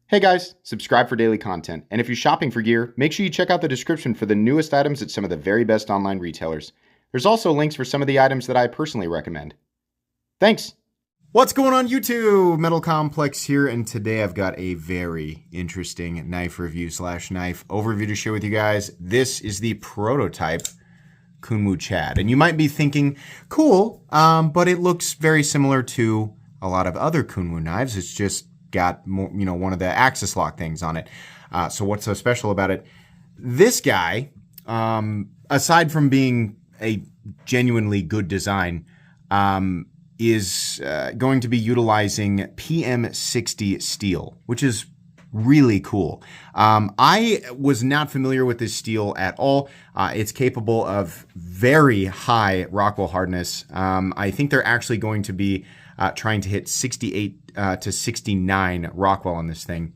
Hey guys, subscribe for daily content. And if you're shopping for gear, make sure you check out the description for the newest items at some of the very best online retailers. There's also links for some of the items that I personally recommend. Thanks! What's going on YouTube? Metal Complex here, and today I've got a very interesting knife review / knife overview to share with you guys. This is the prototype Kunwu Chad. And you might be thinking, cool, but it looks very similar to a lot of other Kunwu knives. It's just got more, one of the axis lock things on it. So what's so special about it? This guy, aside from being a genuinely good design, is going to be utilizing PM60 steel, which is really cool. I was not familiar with this steel at all. It's capable of very high Rockwell hardness. I think they're actually going to be trying to hit 68 to 69 Rockwell on this thing.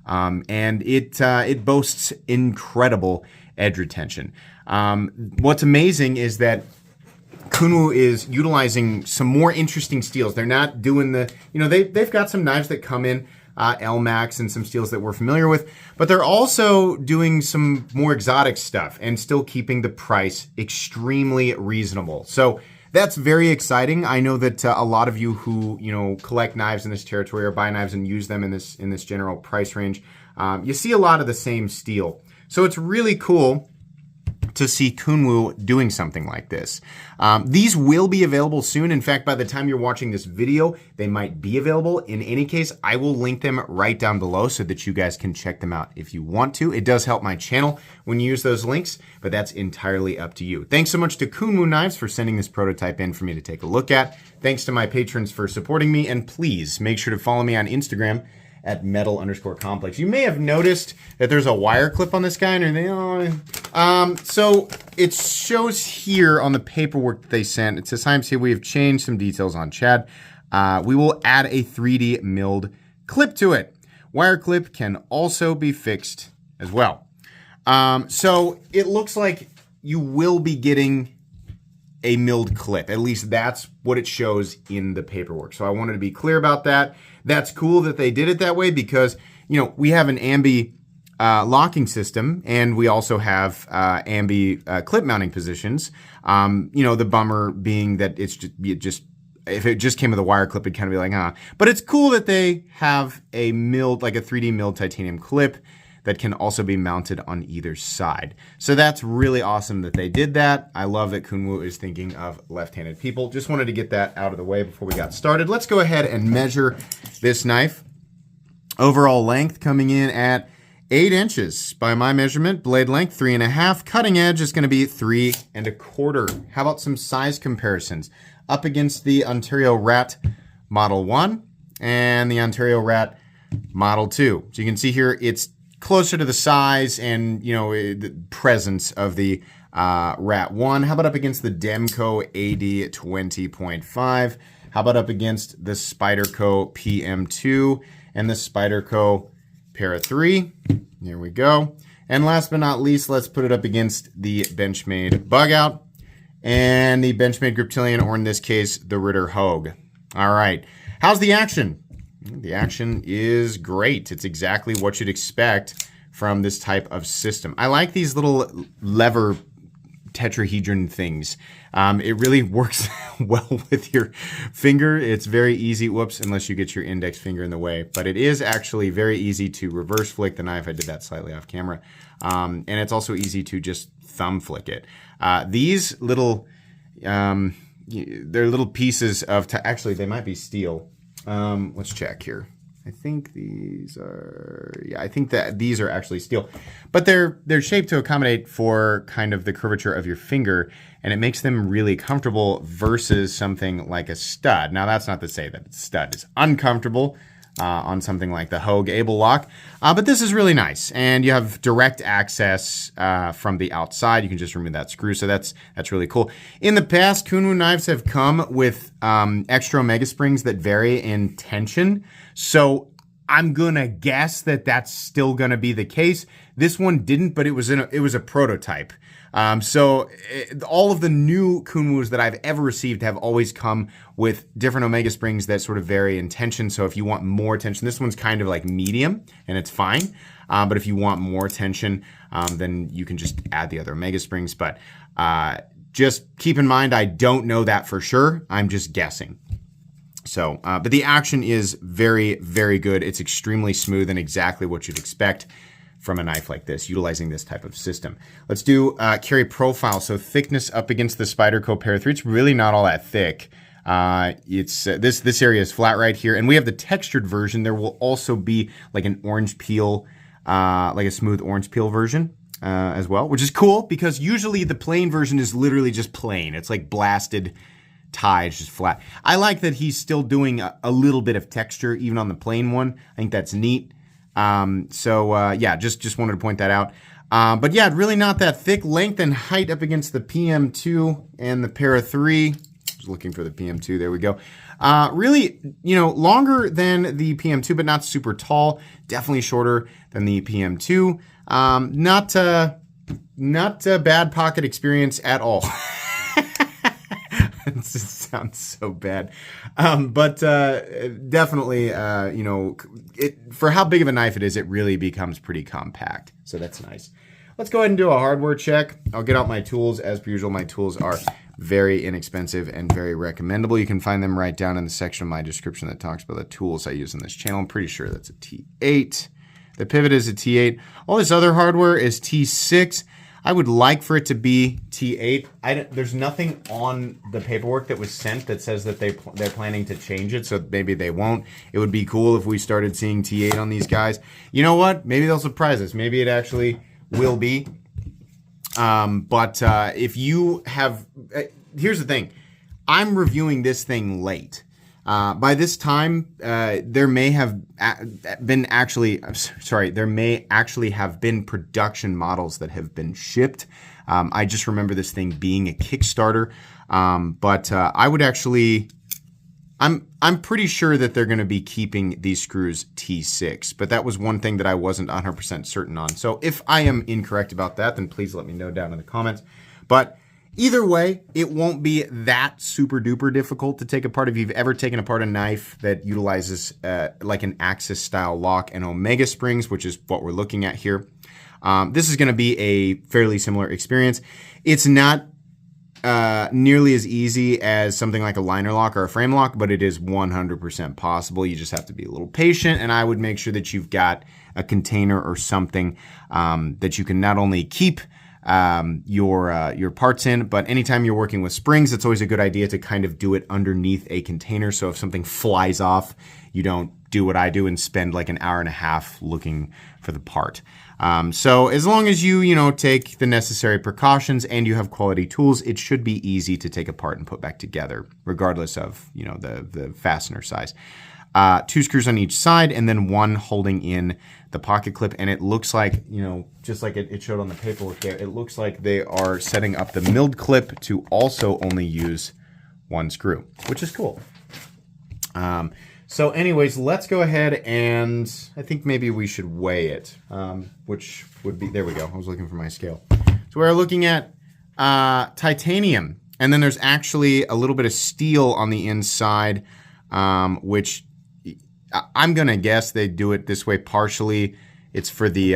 And it boasts incredible edge retention. What's amazing is that Kunwu is utilizing some more interesting steels. They're not doing the, they've got some knives that come in LMAX and some steels that we're familiar with, but they're also doing some more exotic stuff and still keeping the price extremely reasonable. So that's very exciting. I know that a lot of you who collect knives in this territory or buy knives and use them in this general price range, you see a lot of the same steel. So it's really cool to see Kunwu doing something like this. These will be available soon. In fact, by the time you're watching this video, they might be available. In any case, I will link them right down below so that you guys can check them out if you want to. It does help my channel when you use those links, but that's entirely up to you. Thanks so much to Kunwu Knives for sending this prototype in for me to take a look at. Thanks to my patrons for supporting me, and please make sure to follow me on Instagram at metal_complex. You may have noticed that there's a wire clip on this guy and everything. So it shows here on the paperwork that they sent. It says, "Hi, we have changed some details on Chad. We will add a 3D milled clip to it. Wire clip can also be fixed as well." So it looks like you will be getting a milled clip. At least that's what it shows in the paperwork. So I wanted to be clear about that. That's cool that they did it that way because, we have an ambi locking system, and we also have ambi clip mounting positions. The bummer being that it's just if it just came with a wire clip, it'd kind of be like, huh. But it's cool that they have a milled, like a 3D milled titanium clip that can also be mounted on either side. So that's really awesome that they did that. I love that Kunwu is thinking of left-handed people. Just wanted to get that out of the way before we got started. Let's go ahead and measure this knife. Overall length coming in at 8 inches by my measurement. Blade length 3.5. Cutting edge is gonna be 3.25. How about some size comparisons? Up against the Ontario Rat Model 1 and the Ontario Rat Model 2. So you can see here it's closer to the size and the presence of the Rat 1. How about up against the Demco AD 20.5? How about up against the Spyderco PM2 and the Spyderco Para 3? There we go. And last but not least, let's put it up against the Benchmade Bug Out and the Benchmade Griptilian, or in this case, the Ritter Hogue. All right, how's the action? The action is great. It's exactly what you'd expect from this type of system. I like these little lever tetrahedron things. It really works well with your finger. It's very easy, whoops, unless you get your index finger in the way. But it is actually very easy to reverse flick the knife. I did that slightly off camera. And it's also easy to just thumb flick it. These little, they're little pieces of, actually they might be steel. Let's check here. I think these are, I think that these are actually steel, but they're shaped to accommodate for kind of the curvature of your finger, and it makes them really comfortable versus something like a stud. Now that's not to say that a stud is uncomfortable on something like the Hogue Able Lock, but this is really nice, and you have direct access from the outside. You can just remove that screw, so that's really cool. In the past, Kunwu knives have come with extra omega springs that vary in tension, so I'm gonna guess that that's still gonna be the case. This one didn't, but it was a prototype. All of the new Kunwus that I've ever received have always come with different omega springs that sort of vary in tension. So if you want more tension, this one's kind of like medium and it's fine. But if you want more tension, then you can just add the other omega springs. But just keep in mind, I don't know that for sure. I'm just guessing. So, but the action is very, very good. It's extremely smooth and exactly what you'd expect from a knife like this, utilizing this type of system. Let's do carry profile. So thickness up against the Spyderco Para 3. It's really not all that thick. It's this area is flat right here, and we have the textured version. There will also be like an orange peel, like a smooth orange peel version as well, which is cool because usually the plain version is literally just plain. It's like blasted tie, it's just flat. I like that he's still doing a little bit of texture even on the plain one. I think that's neat. Yeah, just wanted to point that out. But yeah, really not that thick. Length and height up against the PM2 and the Para 3. Just looking for the PM2. There we go. Really, longer than the PM2, but not super tall. Definitely shorter than the PM2. Not a bad pocket experience at all. It just sounds so bad. But definitely, for how big of a knife it is, it really becomes pretty compact. So that's nice. Let's go ahead and do a hardware check. I'll get out my tools. As per usual, my tools are very inexpensive and very recommendable. You can find them right down in the section of my description that talks about the tools I use in this channel. I'm pretty sure that's a T8. The pivot is a T8. All this other hardware is T6. I would like for it to be T8. There's nothing on the paperwork that was sent that says that they're planning to change it, so maybe they won't. It would be cool if we started seeing T8 on these guys. You know what? Maybe they'll surprise us. Maybe it actually will be. If you have... here's the thing. I'm reviewing this thing late. By this time, there may actually have been production models that have been shipped. I just remember this thing being a Kickstarter. I would actually, I'm pretty sure that they're going to be keeping these screws T6, but that was one thing that I wasn't 100% certain on. So if I am incorrect about that, then please let me know down in the comments. But either way, it won't be that super duper difficult to take apart. If you've ever taken apart a knife that utilizes like an Axis style lock and omega springs, which is what we're looking at here, this is going to be a fairly similar experience. It's not nearly as easy as something like a liner lock or a frame lock, but it is 100% possible. You just have to be a little patient, and I would make sure that you've got a container or something that you can not only keep your parts in, but anytime you're working with springs, it's always a good idea to kind of do it underneath a container. So if something flies off, you don't do what I do and spend like an hour and a half looking for the part. So as long as you take the necessary precautions and you have quality tools, it should be easy to take apart and put back together, regardless of, the fastener size. 2 screws on each side and then one holding in the pocket clip. And it looks like, just like it showed on the paperwork there, it looks like they are setting up the milled clip to also only use 1 screw, which is cool. So anyways, let's go ahead and I think maybe we should weigh it, which would be, there we go. I was looking for my scale. So we're looking at titanium, and then there's actually a little bit of steel on the inside, which I'm going to guess they do it this way partially. It's for the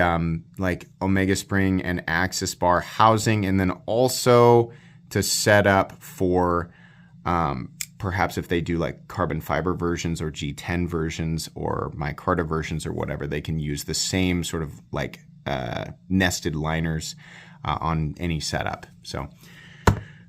like omega spring and axis bar housing, and then also to set up for perhaps if they do like carbon fiber versions or G10 versions or micarta versions or whatever, they can use the same sort of like nested liners on any setup. So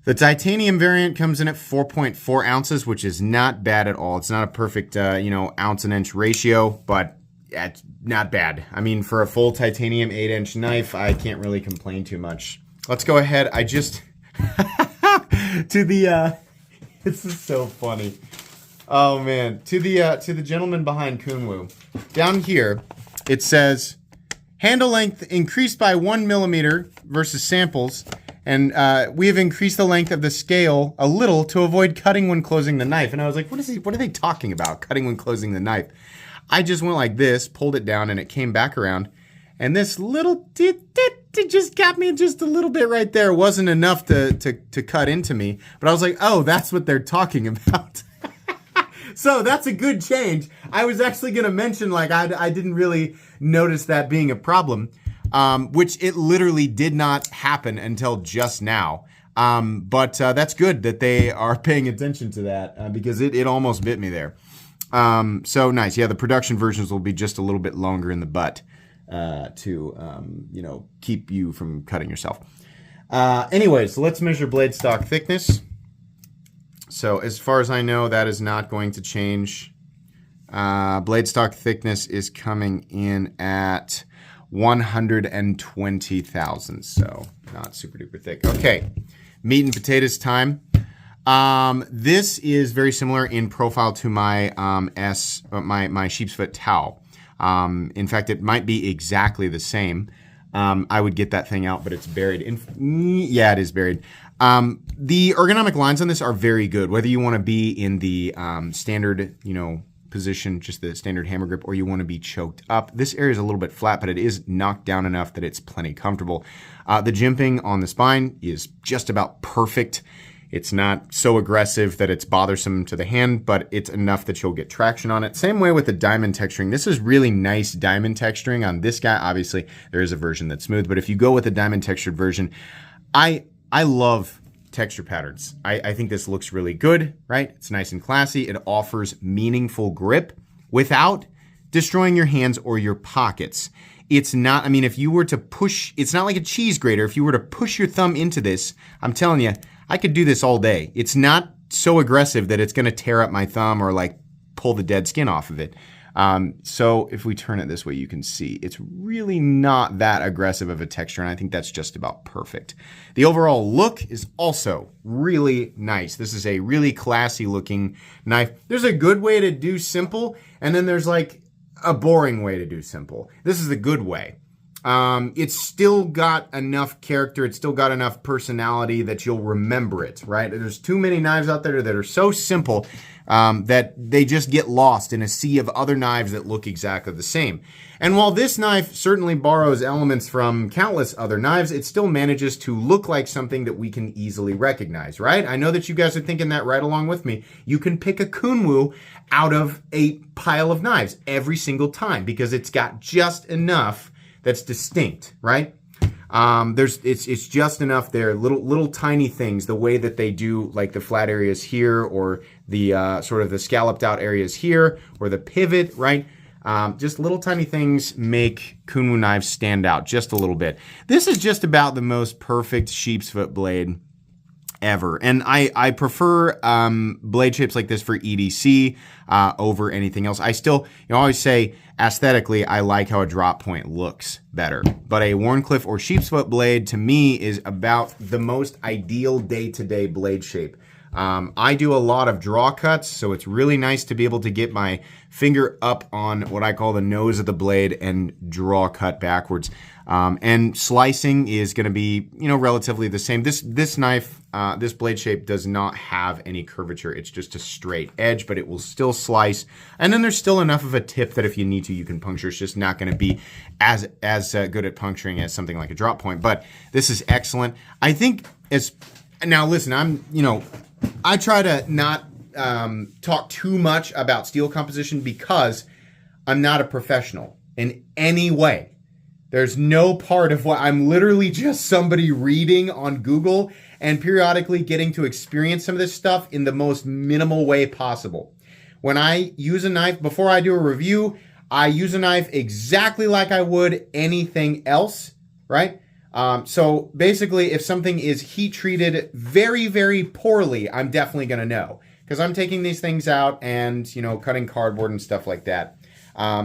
the titanium variant comes in at 4.4 ounces, which is not bad at all. It's not a perfect, ounce and inch ratio, but it's not bad. I mean, for a full titanium 8-inch knife, I can't really complain too much. Let's go ahead. I just, this is so funny. Oh man, to the gentleman behind Kunwu, down here, it says, handle length increased by 1 millimeter versus samples. And we have increased the length of the scale a little to avoid cutting when closing the knife. And I was like, what are they talking about? Cutting when closing the knife. I just went like this, pulled it down, and it came back around. And this little, it just got me just a little bit right there. It wasn't enough to cut into me. But I was like, oh, that's what they're talking about. So that's a good change. I was actually going to mention, like, I didn't really notice that being a problem, which it literally did not happen until just now. But that's good that they are paying attention to that because it almost bit me there. So nice. Yeah, the production versions will be just a little bit longer in the butt to keep you from cutting yourself. Anyways, let's measure blade stock thickness. So as far as I know, that is not going to change. Blade stock thickness is coming in at 120 thousandths, so not super duper thick. Okay, meat and potatoes time. This is very similar in profile to my my sheep's foot towel. In fact, it might be exactly the same. I would get that thing out, but it's buried. Yeah, it is buried. The ergonomic lines on this are very good, whether you want to be in the standard, position, just the standard hammer grip, or you want to be choked up. This area is a little bit flat, but it is knocked down enough that it's plenty comfortable. The jimping on the spine is just about perfect. It's not so aggressive that it's bothersome to the hand, but it's enough that you'll get traction on it. Same way with the diamond texturing. This is really nice diamond texturing on this guy. Obviously, there is a version that's smooth, but if you go with the diamond textured version, I love texture patterns. I think this looks really good, right? It's nice and classy. It offers meaningful grip without destroying your hands or your pockets. It's not, if you were to push, it's not like a cheese grater. If you were to push your thumb into this, I'm telling you, I could do this all day. It's not so aggressive that it's going to tear up my thumb or like pull the dead skin off of it. So if we turn it this way, you can see it's really not that aggressive of a texture, and I think that's just about perfect. The overall look is also really nice. This is a really classy looking knife. There's a good way to do simple, and then there's like a boring way to do simple. This is the good way. It's still got enough character. It's still got enough personality that you'll remember it, right? There's too many knives out there that are so simple that they just get lost in a sea of other knives that look exactly the same. And while this knife certainly borrows elements from countless other knives, it still manages to look like something that we can easily recognize, right? I know that you guys are thinking that right along with me. You can pick a Kunwu out of a pile of knives every single time because it's got just enough that's distinct, right? It's just enough there, little tiny things, the way that they do like the flat areas here or the sort of the scalloped out areas here or the pivot, right? Just little tiny things make Kunwu knives stand out just a little bit. This is just about the most perfect sheep's foot blade ever. And I prefer blade shapes like this for EDC over anything else. I still, always say aesthetically, I like how a drop point looks better. But a Wharncliffe or sheep's foot blade to me is about the most ideal day-to-day blade shape. I do a lot of draw cuts, so it's really nice to be able to get my finger up on what I call the nose of the blade and draw cut backwards. And slicing is going to be, relatively the same. This knife, this blade shape does not have any curvature. It's just a straight edge, but it will still slice. And then there's still enough of a tip that if you need to, you can puncture. It's just not going to be as good at puncturing as something like a drop point. But this is excellent. I think now listen, I try to not talk too much about steel composition because I'm not a professional in any way. There's no part of what I'm literally just somebody reading on Google and periodically getting to experience some of this stuff in the most minimal way possible. When I use a knife, before I do a review, I use a knife exactly like I would anything else, right? So basically, if something is heat treated very, very poorly, I'm definitely going to know because I'm taking these things out and, cutting cardboard and stuff like that.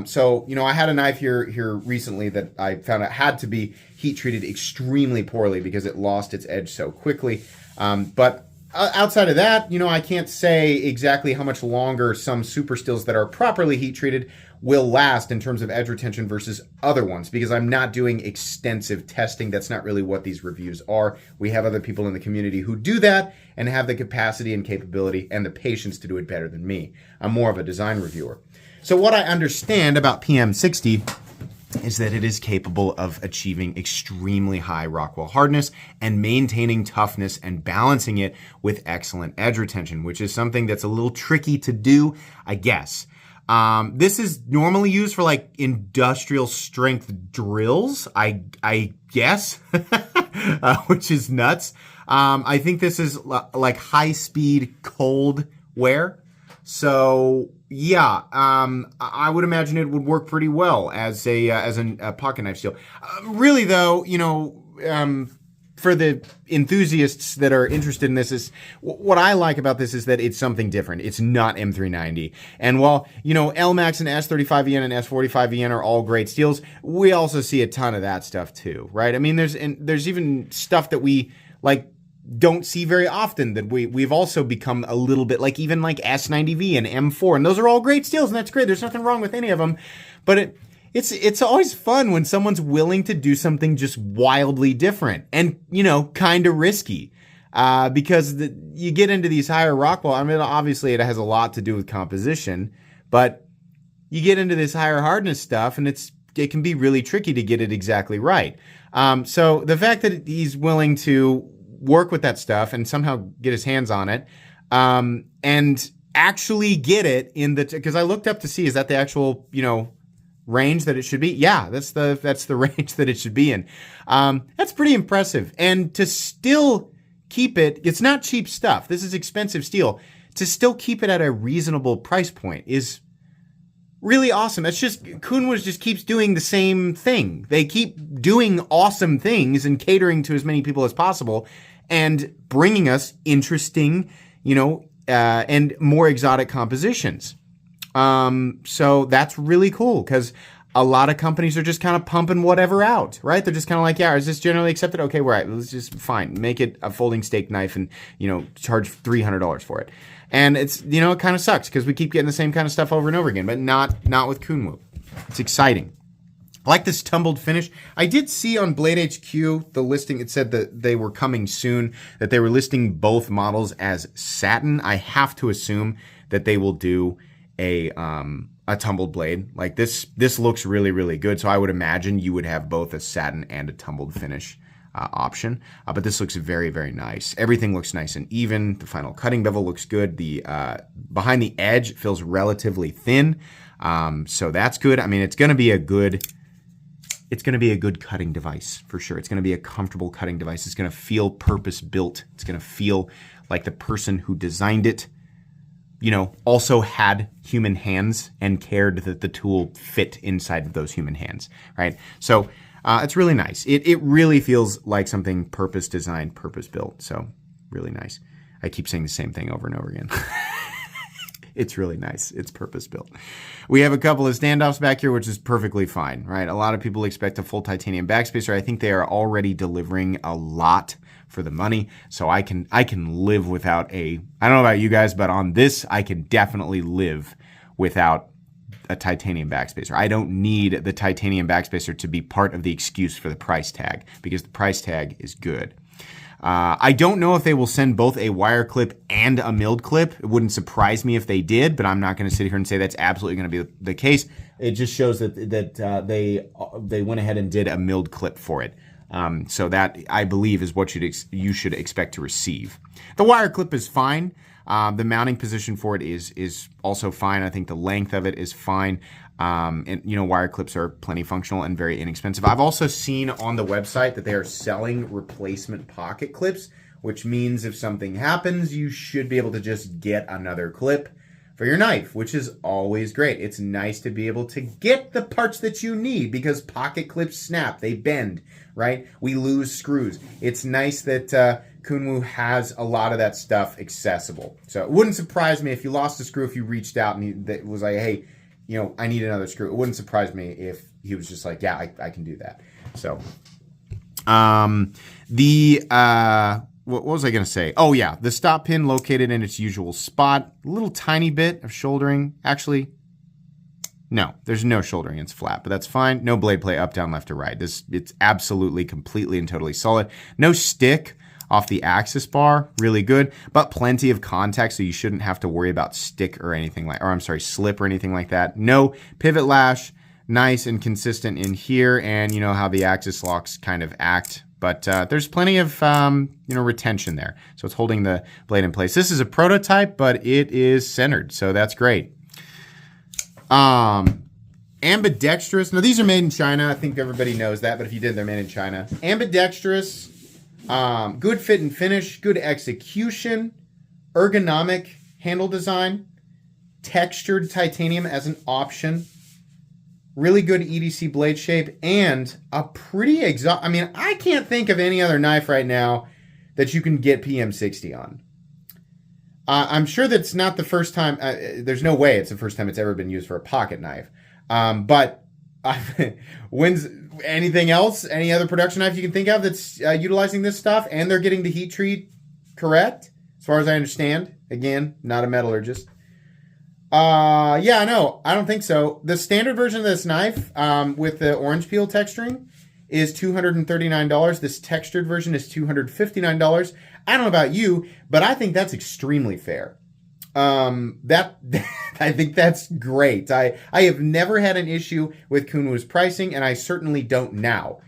So I had a knife here recently that I found out had to be heat treated extremely poorly because it lost its edge so quickly. But outside of that, I can't say exactly how much longer some super steels that are properly heat treated will last in terms of edge retention versus other ones because I'm not doing extensive testing. That's not really what these reviews are. We have other people in the community who do that and have the capacity and capability and the patience to do it better than me. I'm more of a design reviewer. So what I understand about PM60 is that it is capable of achieving extremely high Rockwell hardness and maintaining toughness and balancing it with excellent edge retention, which is something that's a little tricky to do, I guess. This is normally used for like industrial strength drills, I guess, which is nuts. I think this is like high speed cold wear. So yeah, I would imagine it would work pretty well as a pocket knife steel. Really though, for the enthusiasts that are interested in this, is what I like about this is that it's something different. It's not M390. And while, LMAX and S35EN and S45EN are all great steels, we also see a ton of that stuff too, right? I mean, there's even stuff that we like don't see very often that we've also become a little bit like, even like S90V and M4, and those are all great steels, and that's great. There's nothing wrong with any of them, but it's always fun when someone's willing to do something just wildly different and, kind of risky. Because you get into these higher Rockwell, I mean, obviously it has a lot to do with composition, but you get into this higher hardness stuff and it can be really tricky to get it exactly right. So the fact that he's willing to work with that stuff and somehow get his hands on it, and actually get it because I looked up to see, is that the actual, range that it should be? Yeah, that's the range that it should be in. That's pretty impressive. And to still keep it's not cheap stuff. This is expensive steel. To still keep it at a reasonable price point is really awesome. That's just, Kunwu just keeps doing the same thing. They keep doing awesome things and catering to as many people as possible and bringing us interesting, and more exotic compositions. So that's really cool because a lot of companies are just kind of pumping whatever out, right? They're just kind of like, yeah, is this generally accepted? Okay, right, let's just fine. Make it a folding steak knife and, charge $300 for it. And it's, it kind of sucks because we keep getting the same kind of stuff over and over again, but not with Kunwu. It's exciting. I like this tumbled finish. I did see on Blade HQ, the listing, it said that they were coming soon, that they were listing both models as satin. I have to assume that they will do a tumbled blade. Like this looks really, really good. So I would imagine you would have both a satin and a tumbled finish option. But this looks very, very nice. Everything looks nice and even. The final cutting bevel looks good. The behind the edge feels relatively thin. So that's good. I mean, it's going to be a good cutting device for sure. It's going to be a comfortable cutting device. It's going to feel purpose built. It's going to feel like the person who designed it, also had human hands and cared that the tool fit inside of those human hands, right? So it's really nice. It really feels like something purpose designed, purpose built. So really nice. I keep saying the same thing over and over again. It's really nice. It's purpose built. We have a couple of standoffs back here, which is perfectly fine, right? A lot of people expect a full titanium backspacer. I think they are already delivering a lot for the money. So I can live without I don't know about you guys, but on this, I can definitely live without a titanium backspacer. I don't need the titanium backspacer to be part of the excuse for the price tag because the price tag is good. I don't know if they will send both a wire clip and a milled clip. It wouldn't surprise me if they did, but I'm not going to sit here and say that's absolutely going to be the case. It just shows that they went ahead and did a milled clip for it. So that, I believe, is what you should expect to receive. The wire clip is fine. The mounting position for it is also fine. I think the length of it is fine. And wire clips are plenty functional and very inexpensive. I've also seen on the website that they are selling replacement pocket clips, which means if something happens, you should be able to just get another clip for your knife, which is always great. It's nice to be able to get the parts that you need because pocket clips snap, they bend, right? We lose screws. It's nice that Kunwu has a lot of that stuff accessible. So it wouldn't surprise me if you lost a screw, if you reached out and that was like, hey, I need another screw. It wouldn't surprise me if he was just like, yeah, I can do that. So, what was I going to say? Oh yeah, the stop pin located in its usual spot. A little tiny bit of shouldering. Actually, no, there's no shouldering. It's flat, but that's fine. No blade play up, down, left, or right. It's absolutely, completely, and totally solid. No stick off the axis bar, really good, but plenty of contact, so you shouldn't have to worry about slip or anything like that. No pivot lash, nice and consistent in here, and you know how the axis locks kind of act. But there's plenty of retention there. So it's holding the blade in place. This is a prototype, but it is centered, so that's great. Ambidextrous. Now these are made in China. I think everybody knows that, but if you did, they're made in China. Ambidextrous, good fit and finish, good execution, ergonomic handle design, textured titanium as an option. Really good EDC blade shape, and a pretty I mean, I can't think of any other knife right now that you can get PM60 on. I'm sure that's not the first time. There's no way it's the first time it's ever been used for a pocket knife. But when's anything else? Any other production knife you can think of that's utilizing this stuff, and they're getting the heat treat correct, as far as I understand. Again, not a metallurgist. Yeah, no, I don't think so. The standard version of this knife with the orange peel texturing is $239. This textured version is $259. I don't know about you, but I think that's extremely fair. I think that's great. I have never had an issue with Kunwu's pricing, and I certainly don't now.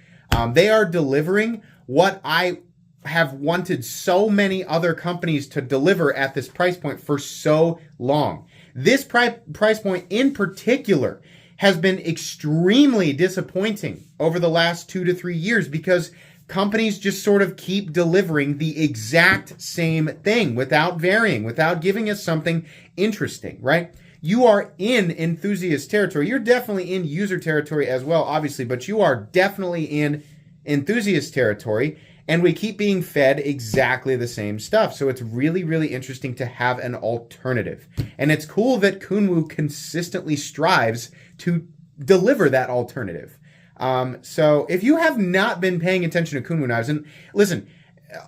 They are delivering what I have wanted so many other companies to deliver at this price point for so long. This price point in particular has been extremely disappointing over the last 2 to 3 years because companies just sort of keep delivering the exact same thing without varying, without giving us something interesting, right? You are in enthusiast territory. You're definitely in user territory as well, obviously, but you are definitely in enthusiast territory. And we keep being fed exactly the same stuff. So it's really, really interesting to have an alternative. And it's cool that Kunwu consistently strives to deliver that alternative. So if you have not been paying attention to Kunwu knives, and listen,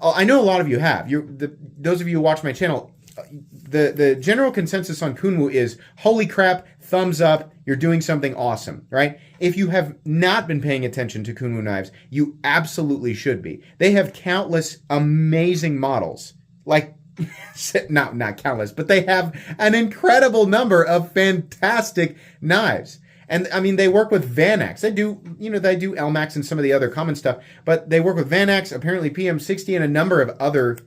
I know a lot of you have. Those of you who watch my channel, the general consensus on Kunwu is, holy crap, thumbs up, you're doing something awesome, right? If you have not been paying attention to Kunwu knives, you absolutely should be. They have countless amazing models, like, not countless, but they have an incredible number of fantastic knives. And I mean, they work with Vanax. They do LMAX and some of the other common stuff, but they work with Vanax, apparently PM60, and a number of other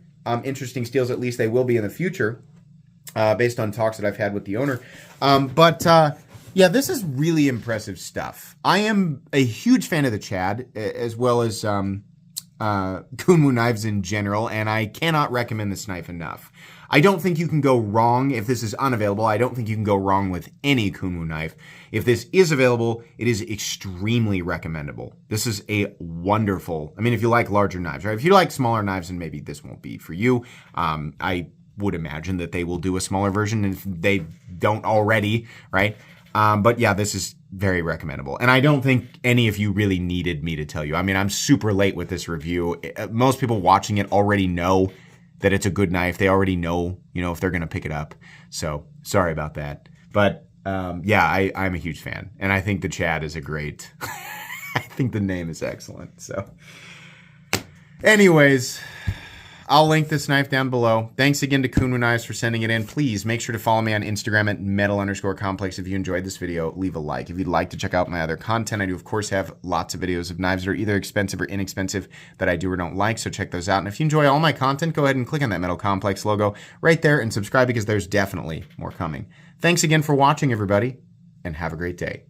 interesting steels. At least they will be in the future, based on talks that I've had with the owner. Yeah, this is really impressive stuff. I am a huge fan of the Chad, as well as Kunwu knives in general, and I cannot recommend this knife enough. I don't think you can go wrong if this is unavailable. I don't think you can go wrong with any Kunwu knife. If this is available, it is extremely recommendable. This is a wonderful, I mean, if you like larger knives, right? If you like smaller knives, then maybe this won't be for you. I would imagine that they will do a smaller version if they don't already, right? But yeah, this is very recommendable. And I don't think any of you really needed me to tell you. I mean, I'm super late with this review. Most people watching it already know that it's a good knife. They already know, if they're going to pick it up. So sorry about that. But yeah, I'm a huge fan. And I think the Chad is a great, I think the name is excellent. So anyways, I'll link this knife down below. Thanks again to Kunwu Knives for sending it in. Please make sure to follow me on Instagram at metal_complex. If you enjoyed this video, leave a like. If you'd like to check out my other content, I do, of course, have lots of videos of knives that are either expensive or inexpensive that I do or don't like, so check those out. And if you enjoy all my content, go ahead and click on that Metal Complex logo right there and subscribe because there's definitely more coming. Thanks again for watching, everybody, and have a great day.